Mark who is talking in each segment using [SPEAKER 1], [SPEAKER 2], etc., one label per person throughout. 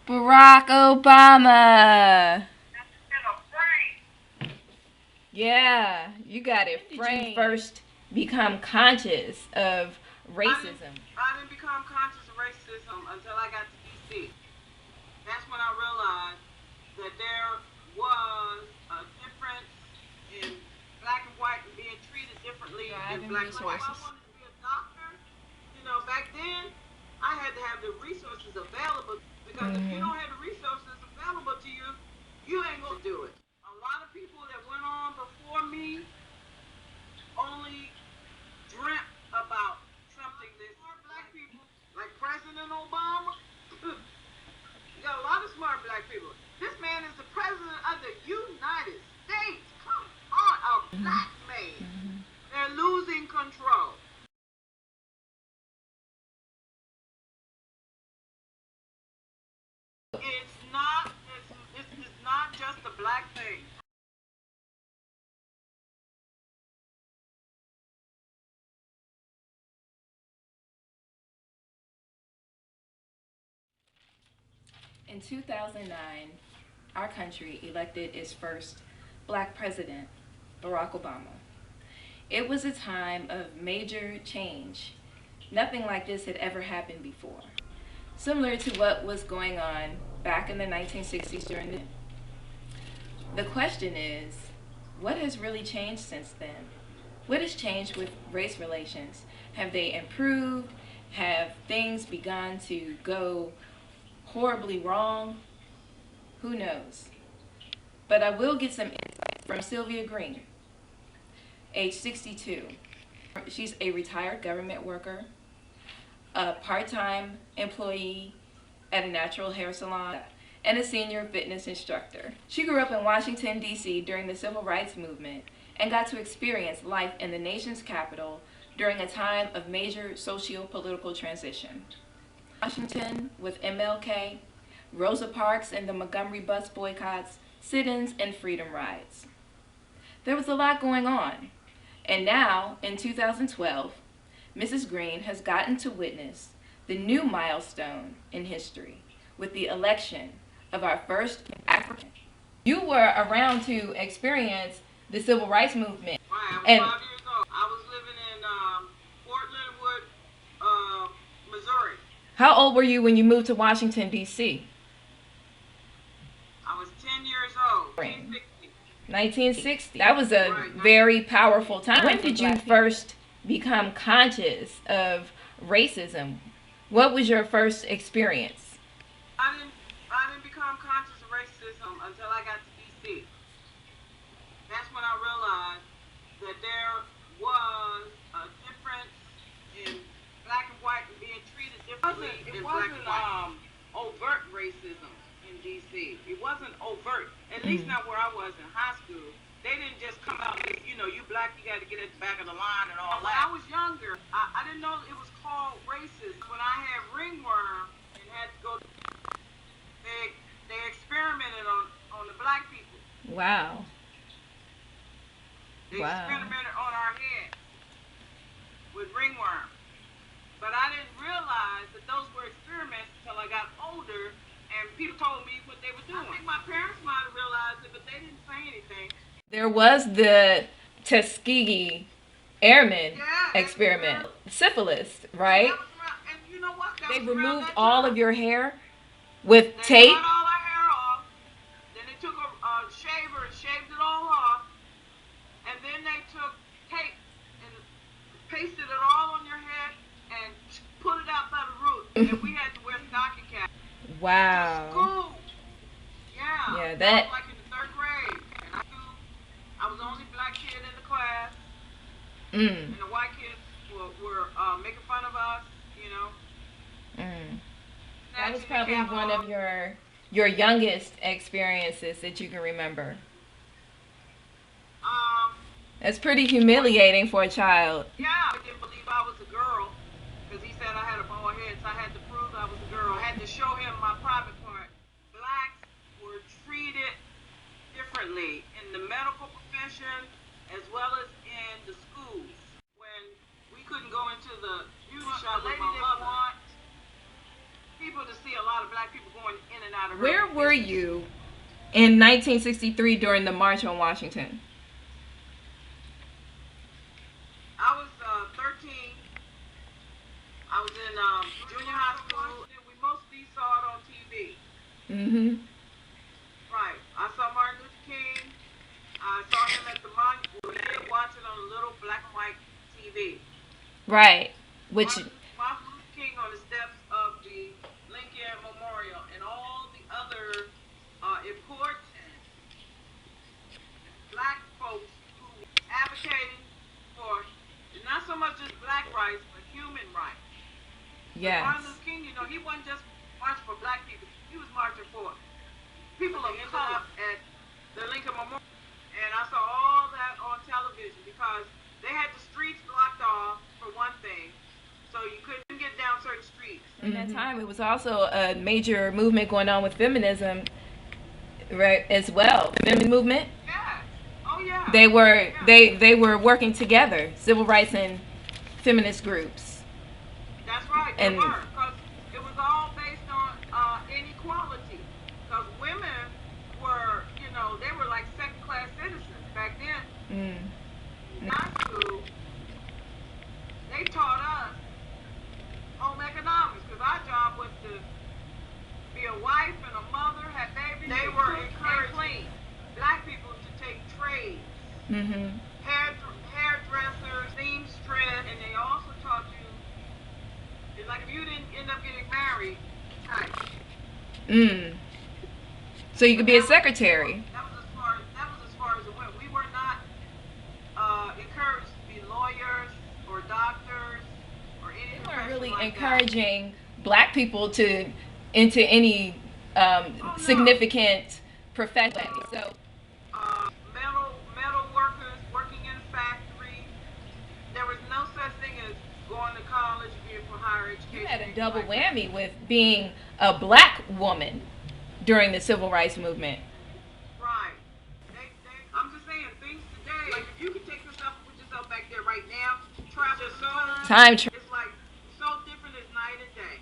[SPEAKER 1] Barack Obama. Yeah, you got it framed. When did you first become conscious of racism?
[SPEAKER 2] I didn't become conscious of racism until I got to D.C. That's when I realized that there was a difference in black and white and being treated differently than black and white. If I wanted to be a doctor, back then, I had to have the resources available because if you don't have the resources available to you, you ain't gonna do it. A lot of people that went on before me only dreamt about something that smart black people, like President Obama. You got a lot of smart black people. This man is the president of the United States. Come on, a black man. They're losing control. It's not just a black thing.
[SPEAKER 1] In 2009, our country elected its first black president, Barack Obama. It was a time of major change. Nothing like this had ever happened before. Similar to what was going on back in the 1960s during the question is, what has really changed since then? What has changed with race relations? Have they improved? Have things begun to go horribly wrong? Who knows? But I will get some insight from Sylvia Green, age 62. She's a retired government worker, a part-time employee at a natural hair salon, and a senior fitness instructor. She grew up in Washington, D.C. during the Civil Rights Movement and got to experience life in the nation's capital during a time of major socio-political transition. Washington with MLK, Rosa Parks and the Montgomery bus boycotts, sit-ins, and freedom rides. There was a lot going on. And now, in 2012, Mrs. Green has gotten to witness the new milestone in history with the election of our first African. You were around to experience the Civil Rights Movement.
[SPEAKER 2] Right, I was 5 years old. I was living in Fort Leonard Wood, Missouri.
[SPEAKER 1] How old were you when you moved to Washington, D.C.?
[SPEAKER 2] I was 10 years old. 1960.
[SPEAKER 1] 1960. That was a very powerful time. When did you first become conscious of racism? What was your first experience?
[SPEAKER 2] I didn't become conscious of racism until I got to D.C. That's when I realized that there was a difference in black and white and being treated differently than black and white. Overt racism in D.C. It wasn't overt, at least not where I was in high school. They didn't just come out and say, you black, you got to get at the back of the line and all that. When I was younger, I didn't know it was called racism. When I had ringworm and had to go, they experimented on the black people.
[SPEAKER 1] Wow.
[SPEAKER 2] They experimented on our heads with ringworm. But I didn't realize that those were experiments until I got older and people told me what they were doing. I think my parents might have realized it, but they didn't say anything.
[SPEAKER 1] There was the Tuskegee Airmen experiment. Syphilis, right?
[SPEAKER 2] And you know what?
[SPEAKER 1] They removed all of your hair with tape.
[SPEAKER 2] They cut all our hair off. Then they took a shaver and shaved it all off. And then they took tape and pasted it all on your head and put it out by the root. And we had to wear stocking caps.
[SPEAKER 1] Wow.
[SPEAKER 2] To school. Yeah.
[SPEAKER 1] Yeah, that.
[SPEAKER 2] I was like in the 3rd grade. And I was the only black kid in the class. And the white kids were making fun of us,
[SPEAKER 1] That was probably one of your youngest experiences that you can remember. That's pretty humiliating for a child.
[SPEAKER 2] Yeah, I didn't believe I was a girl because he said I had a bald head, so I had to prove I was a girl. I had to show him my private part. Blacks were treated differently in the medical profession as well as in the schools. When we couldn't go into the beauty shop with my mother, people people to see a lot of black people going in and out of her
[SPEAKER 1] Where were
[SPEAKER 2] business.
[SPEAKER 1] you in 1963 during the March on Washington?
[SPEAKER 2] I was 13. I was in junior high school. We mostly saw it on TV.
[SPEAKER 1] Mm-hmm.
[SPEAKER 2] Right. I saw Martin Luther King. I saw him at the monument. We did watch it on a little black and white TV.
[SPEAKER 1] Right. Which.
[SPEAKER 2] Martin Luther King on the steps of the Lincoln Memorial and all the other important black folks who advocating for not so much just black rights, but human rights.
[SPEAKER 1] Yes.
[SPEAKER 2] Martin Luther King, you know, he wasn't just marching for black people. He was marching for people of color at the Lincoln Memorial. And I saw all that on television because they had the streets blocked off for one thing. So you couldn't get down certain streets.
[SPEAKER 1] At that time, it was also a major movement going on with feminism, right, as well. The feminist movement.
[SPEAKER 2] Yeah. Oh yeah.
[SPEAKER 1] They were they were working together, civil rights and feminist groups.
[SPEAKER 2] That's right. They were, because it was all based on inequality. Because women were, you know, they were like second-class citizens back then. In high school, they taught us home economics because our job was to be a wife and a mother, have babies. They were encouraging black people to take trades, hairdressers, seamstress, and they also taught you, like if you didn't end up getting married,
[SPEAKER 1] So you could be a secretary.
[SPEAKER 2] That was as far as it went. We were not encouraged to be lawyers or doctors or any.
[SPEAKER 1] They weren't really encouraging black people to into any significant profession. So
[SPEAKER 2] metal workers working in factories. There was no such thing as going to college, being for higher education.
[SPEAKER 1] you had a double whammy with being a black woman during the civil rights movement.
[SPEAKER 2] Right. I'm just saying, things today, like if you could take yourself and put yourself back there right now, travel so it's like so different as night and day.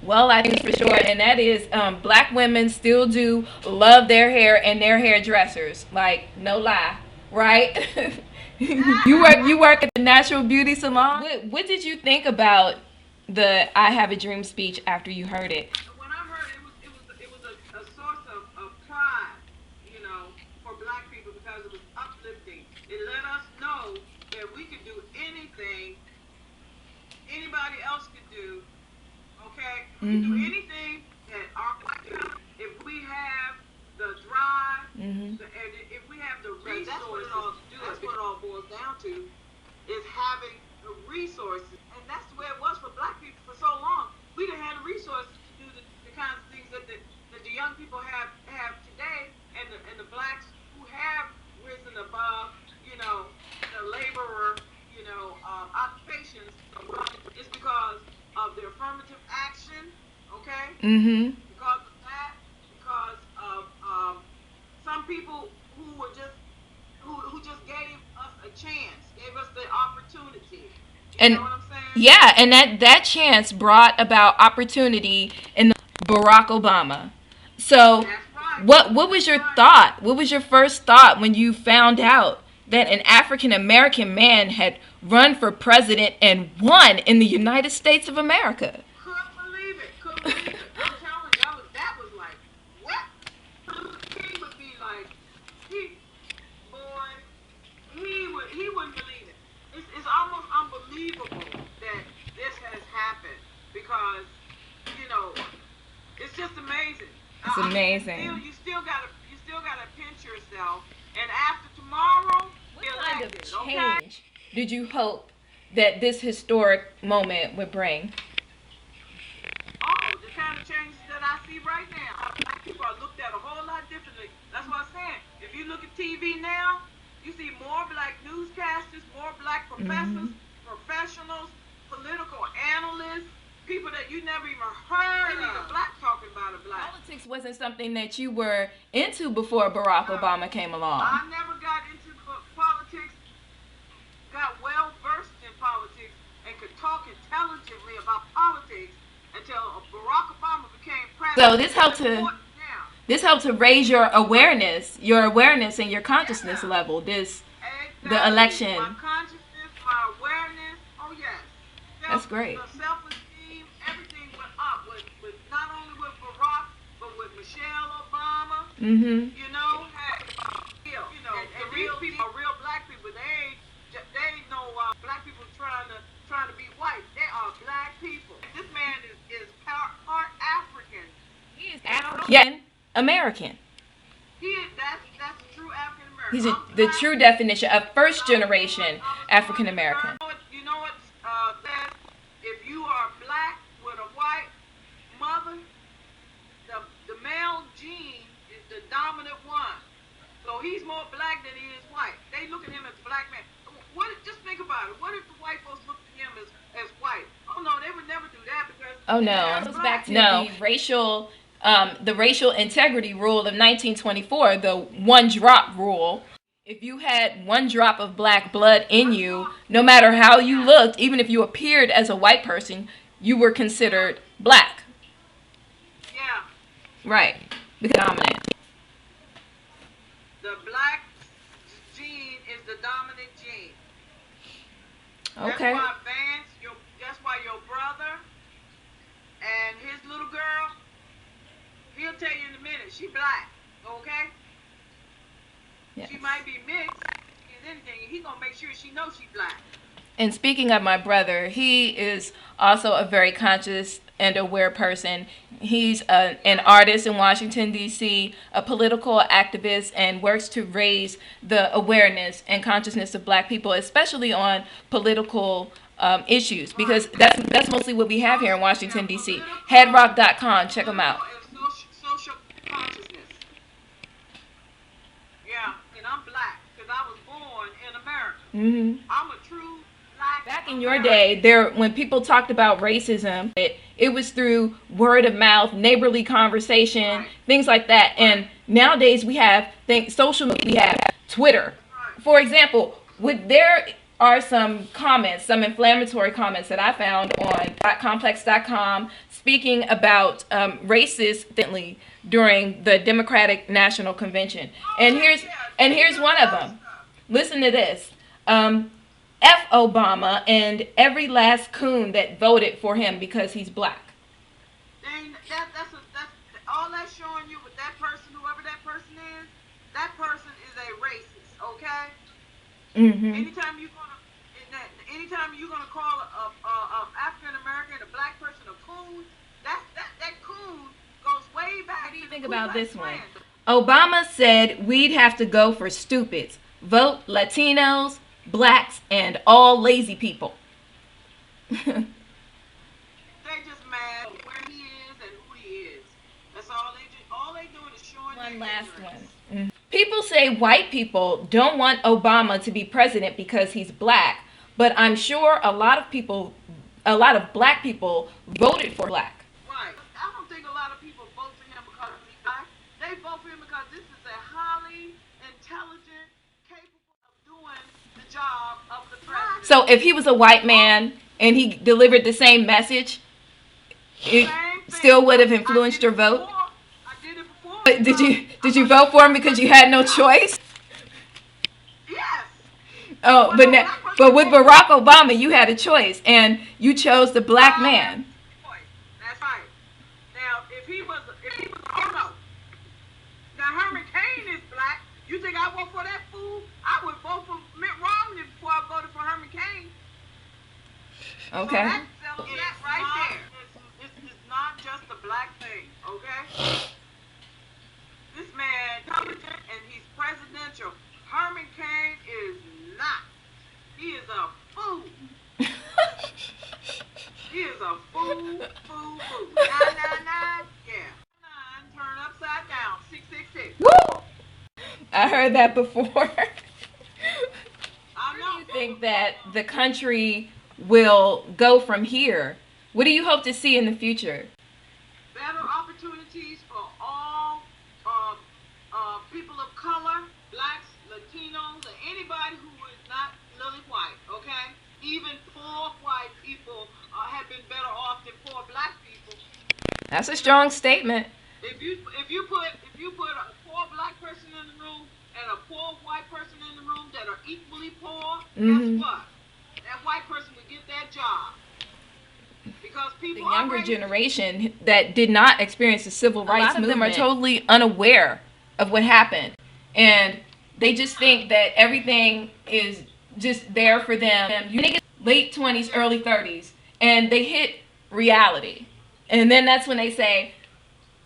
[SPEAKER 1] Well, I think for sure, and that is black women still do love their hair and their hairdressers. Like, no lie, right? You work at the Natural Beauty Salon. What did you think about the "I Have a Dream" speech after you heard it?
[SPEAKER 2] When I heard it, it was a source of pride, you know, for black people because it was uplifting. It let us know that we could do anything anybody else could do. Okay, we can do anything that our black people, if we have the drive, and if we have the resources. That's what it all boils down to, is having the resources, and that's the way it was for black people for so long. We didn't have the resources to do the kinds of things that the young people have today, and the blacks who have risen above, you know, the laborer, you know, occupations. It's because of the affirmative action, okay? Because of that, because of some people who were just who just gave us a chance, gave us the opportunity. You know what I'm saying?
[SPEAKER 1] Yeah, and that chance brought about opportunity in Barack Obama. So what was your thought? What was your first thought when you found out that an African American man had run for president and won in the United States of America?
[SPEAKER 2] Couldn't believe it. I'm telling you, that was like, what? He would be like, he wouldn't believe it. It's almost unbelievable that this has happened because, you know, it's just amazing.
[SPEAKER 1] It's amazing.
[SPEAKER 2] You still gotta pinch yourself, and after tomorrow,
[SPEAKER 1] what kind of change did you hope that this historic moment would bring?
[SPEAKER 2] Oh, the kind of changes that I see right now. Black people are looked at a whole lot differently. That's what I'm saying. If you look at TV now, you see more black newscasters, more black professors, professionals, political analysts, people that you never even heard of. Black talking about a black.
[SPEAKER 1] Politics wasn't something that you were into before Barack Obama came along.
[SPEAKER 2] I never got into politics, got well versed in politics, and could talk intelligently about politics until Barack Obama became president.
[SPEAKER 1] So this helped to raise your awareness and your consciousness level. The election.
[SPEAKER 2] My consciousness, my awareness. Oh yes.
[SPEAKER 1] That's great.
[SPEAKER 2] The self-esteem, everything went up with not only with Barack, but with Michelle Obama.
[SPEAKER 1] Mm-hmm.
[SPEAKER 2] You know, and real people, real black people. They know black people trying to be white. They are black people. This man is part African.
[SPEAKER 1] He is African American.
[SPEAKER 2] That's a true African American.
[SPEAKER 1] He's the true definition of first generation African American.
[SPEAKER 2] You know what? That if you are black with a white mother, the male gene is the dominant one. So he's more black than he is white. They look at him as a black man. Just think about it. What if the white folks looked at him as white? Oh no, they would never do that because.
[SPEAKER 1] Oh no, it goes back to the racial integrity rule of 1924, the one drop rule. If you had one drop of black blood in you, no matter how you looked, even if you appeared as a white person, you were considered black.
[SPEAKER 2] Yeah.
[SPEAKER 1] Right. Because dominant.
[SPEAKER 2] The black gene is the dominant gene.
[SPEAKER 1] Okay.
[SPEAKER 2] That's why your brother and his little girl, he'll tell you in a minute, she black, okay?
[SPEAKER 1] Yes.
[SPEAKER 2] She might be mixed, is anything. He's gonna make sure she knows she's black.
[SPEAKER 1] And speaking of my brother, he is also a very conscious and aware person. He's an artist in Washington, D.C., a political activist, and works to raise the awareness and consciousness of black people, especially on political issues, because that's mostly what we have here in Washington, D.C. Headrock.com, check them out.
[SPEAKER 2] Social consciousness. Yeah, and I'm black because I was born in America.
[SPEAKER 1] Mm-hmm.
[SPEAKER 2] I'm a true black.
[SPEAKER 1] Back in your day, when people talked about racism, it was through word of mouth, neighborly conversation,
[SPEAKER 2] Right.
[SPEAKER 1] things like that. And nowadays we have social media, we have Twitter.
[SPEAKER 2] Right.
[SPEAKER 1] For example, there are some inflammatory comments that I found on complex.com speaking about racist during the Democratic National Convention. And here's one of them. Listen to this. F Obama and every last coon that voted for him because he's black.
[SPEAKER 2] That's all that's showing you with that person, whoever that person is. That person is a racist, okay?
[SPEAKER 1] Mm-hmm.
[SPEAKER 2] Anytime you're gonna call a African American, a black person, a coon, that coon goes way back.
[SPEAKER 1] What do you think about this one? Obama said we'd have to go for stupids. Vote Latinos, blacks, and all lazy people.
[SPEAKER 2] They just mad where he is and who he is. That's all they do. All they doing is showing
[SPEAKER 1] One
[SPEAKER 2] their
[SPEAKER 1] last
[SPEAKER 2] ignorance.
[SPEAKER 1] one. People say white people don't want Obama to be president because he's black, but I'm sure a lot of black people voted for black.
[SPEAKER 2] Right. I don't think a lot of people vote for him because he's black. They vote for him because this is a highly intelligent, capable of doing the job of the president.
[SPEAKER 1] So if he was a white man and he delivered the same message, it still would have influenced your vote?
[SPEAKER 2] I did it before.
[SPEAKER 1] But did you vote for him because you had no choice?
[SPEAKER 2] Yes.
[SPEAKER 1] Oh, but with Barack Obama, you had a choice, and you chose the black man.
[SPEAKER 2] That's right. Now, if he was, oh no. Now Herman Cain is black. You think I vote for that fool? I would vote for Mitt Romney before I voted for Herman Cain.
[SPEAKER 1] Okay.
[SPEAKER 2] So that's right there. It's not just a black thing, okay? This man intelligent and he's presidential. Herman Cain is not. He is a fool. He is a fool. 999, yeah. 9 turn upside down. 666.
[SPEAKER 1] Woo! I heard that before.
[SPEAKER 2] I know.
[SPEAKER 1] Do you think that the country will go from here? What do you hope to see in the future?
[SPEAKER 2] Better opportunities for all people of color, blacks, Latinos, or anybody who is not lily white, okay? Even poor white people have been better off than poor black people
[SPEAKER 1] That's a strong statement.
[SPEAKER 2] If you put a poor black person in the room and a poor white person in the room that are equally poor, guess what? That white person would get that job. Because people
[SPEAKER 1] the younger generation that did not experience the civil rights movement are totally unaware of what happened, and they just think that everything is just there for them. You think it's late 20s, early 30s, and they hit reality, and then that's when they say,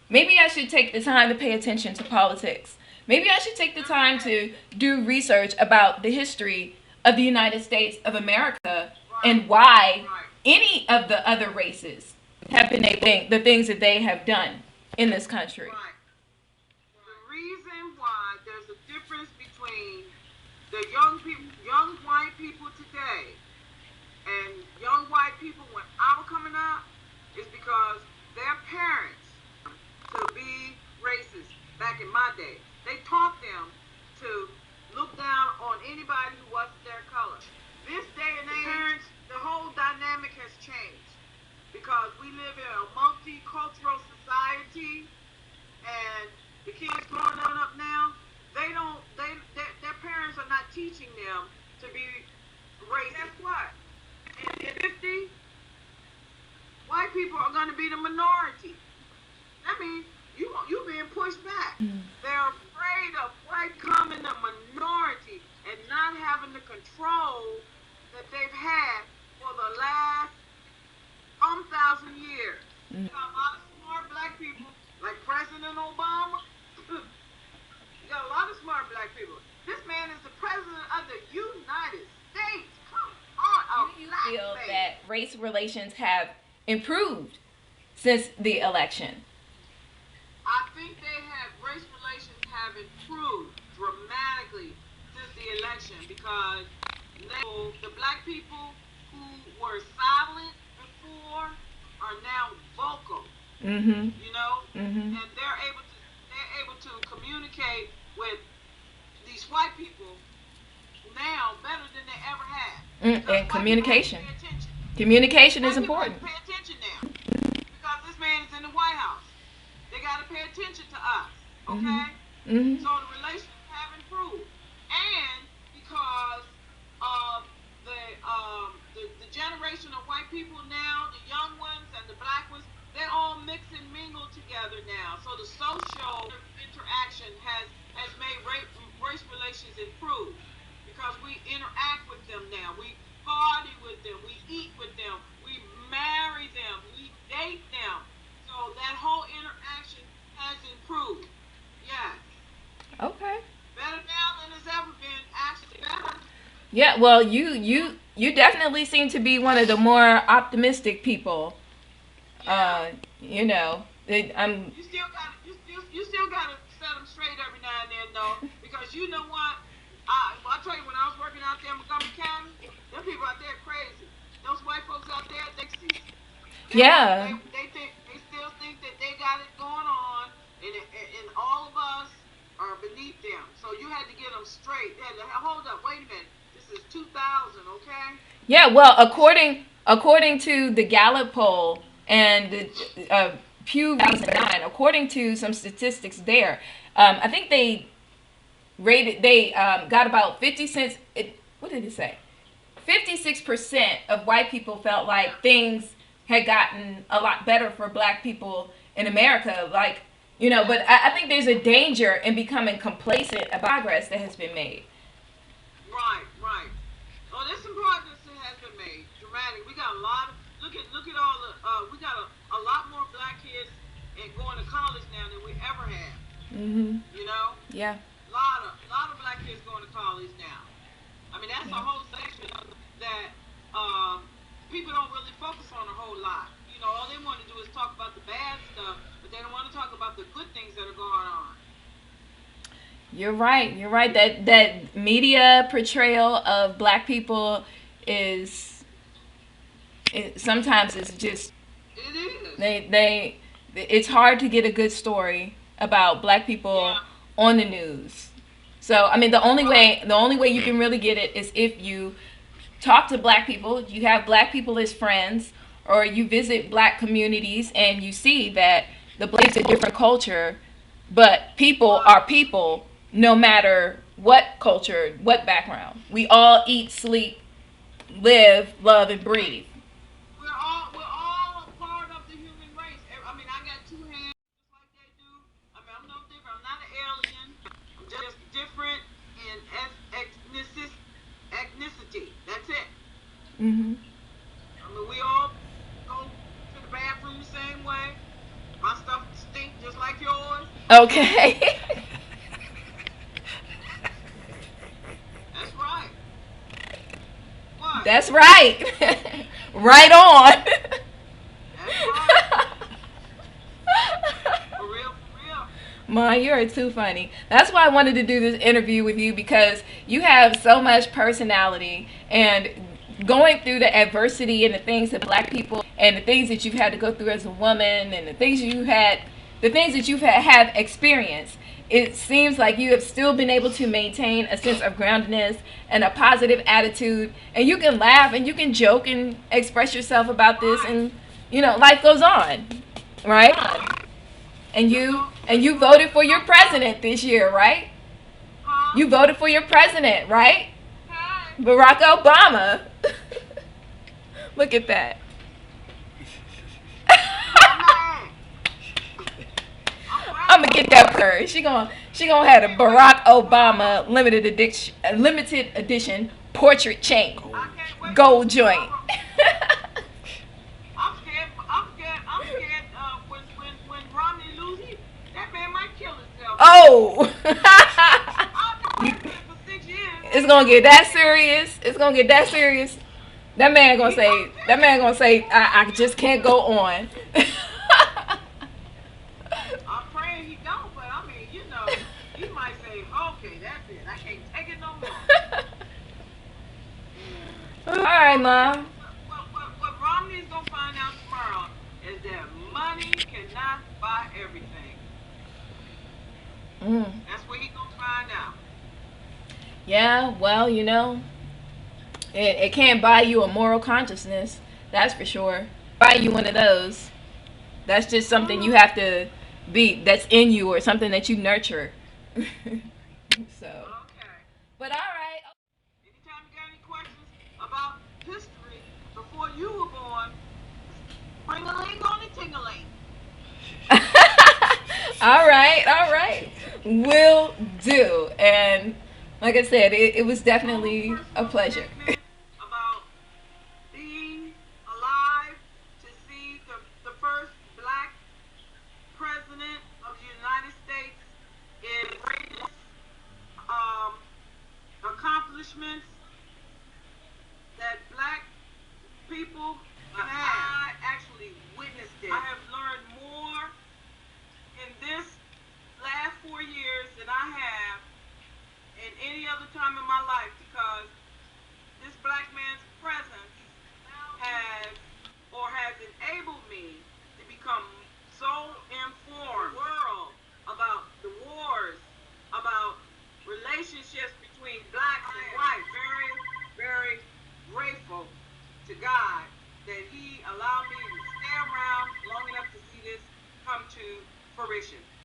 [SPEAKER 1] maybe I should take the time to pay attention to politics. Maybe I should take the time to do research about the history of the United States of America and why any of the other races have been the things that they have done in this country.
[SPEAKER 2] Right. The reason why there's a difference between the young white people today and young white people when I was coming up is because their parents to be racist back in my day. They taught them to look down on anybody who wasn't their color. This day and age, the whole dynamic has changed because we live in a multicultural society, and the kids growing up now, their parents are not teaching them to be racist. Guess what? In 50, white people are going to be the minority. That means you being pushed back. They're afraid of white becoming a minority and not having the control that they've had for the last 1,000 years. A lot of smart black people, like President Obama. You got a lot of smart black people. This man is the president of the United States. Come on,
[SPEAKER 1] do you feel that race relations have improved since the election?
[SPEAKER 2] I think race relations have improved dramatically since the election because the black people who were silent before are now vocal. You know, and they're able to communicate with these white people now better than they ever have.
[SPEAKER 1] And communication. Communication is important.
[SPEAKER 2] Pay attention now because this man is in the White House. They got to pay attention to us, okay? So the relations have improved, and because of the generation of white people now, the young ones and the black ones, they all mix and mingle together now. So the social interaction has made race relations improve because we interact with them now. We party with them. We eat with them. We marry them. We date them. So that whole interaction has improved. Yes.
[SPEAKER 1] Okay.
[SPEAKER 2] Better now than it's ever been. Actually better.
[SPEAKER 1] Yeah, well, you definitely seem to be one of the more optimistic people.
[SPEAKER 2] Yeah.
[SPEAKER 1] You know,
[SPEAKER 2] You still gotta set them straight every now and then, though, because you know what? I tell you, when I was working out there in Montgomery County, them people out there crazy. Those white folks out there, they
[SPEAKER 1] Yeah.
[SPEAKER 2] They still think that they got it going on, and all of us are beneath them. So you had to get them straight. Hold up, wait a minute. This is 2000, okay?
[SPEAKER 1] Yeah. Well, according to the Gallup poll and the Pew 2009, according to some statistics there, I think they got about 50 cents. What did it say? 56% of white people felt like things had gotten a lot better for black people in America. Like, you know, but I think there's a danger in becoming complacent about progress that has been made.
[SPEAKER 2] Right. Oh, there's some progress that has been made. Dramatic. We got a lot of, look at all the, we got a lot more black kids going to college now than we ever had. You know?
[SPEAKER 1] Yeah.
[SPEAKER 2] A lot of black kids going to college now. I mean, that's a whole section that people don't really focus on a whole lot. You know, all they want to do is talk about the bad stuff, but they don't want to talk about the good things that are going on.
[SPEAKER 1] You're right. That media portrayal of black people sometimes it's just.
[SPEAKER 2] It is.
[SPEAKER 1] It's hard to get a good story about black people on the news. So I mean, the only way you can really get it is if you talk to black people, you have black people as friends, or you visit black communities and you see that the black's a different culture, but people are people no matter what culture, what background. We all eat, sleep, live, love, and breathe.
[SPEAKER 2] We're all part of the human race. I mean, I got two hands just like they do. I mean, I'm no different. I'm not an alien. I'm just different in ethnicity. That's it.
[SPEAKER 1] Hmm.
[SPEAKER 2] I mean, we all go to the bathroom the same way. My stuff stink just like yours.
[SPEAKER 1] Okay.
[SPEAKER 2] That's right. What?
[SPEAKER 1] That's right. Right on.
[SPEAKER 2] That's right. For real, for real.
[SPEAKER 1] Ma, you're too funny. That's why I wanted to do this interview with you, because you have so much personality, and going through the adversity and the things that black people and the things that you've had to go through as a woman and the things that you've have experienced, it seems like you have still been able to maintain a sense of groundedness and a positive attitude, and you can laugh and you can joke and express yourself about this, and life goes on, right? And you voted for your president this year, right?
[SPEAKER 2] Huh?
[SPEAKER 1] You voted for your president, right?
[SPEAKER 2] Hey.
[SPEAKER 1] Barack Obama. Look at that. I'm gonna get that for her. She gonna have a Barack Obama limited edition portrait chain, gold joint.
[SPEAKER 2] When Romney loses, that man might kill himself.
[SPEAKER 1] Oh.
[SPEAKER 2] I've been for 6 years.
[SPEAKER 1] It's gonna get that serious. It's gonna get that serious. That man gonna say, I just can't go on.
[SPEAKER 2] I'm praying he don't, but I mean, he might say, okay, that's it. I can't take it no more.
[SPEAKER 1] All right, Mom.
[SPEAKER 2] What Romney's gonna find out tomorrow is that money cannot buy everything. That's what he's gonna find out.
[SPEAKER 1] Yeah, well, it can't buy you a moral consciousness. That's for sure. Buy you one of those. That's just something you have to be. That's in you, or something that you nurture. So.
[SPEAKER 2] Okay.
[SPEAKER 1] But all right.
[SPEAKER 2] Anytime you got any questions about history before you were born, bring a ling on the ting-a-ling.
[SPEAKER 1] All right. Will do. And like I said, it was definitely a pleasure.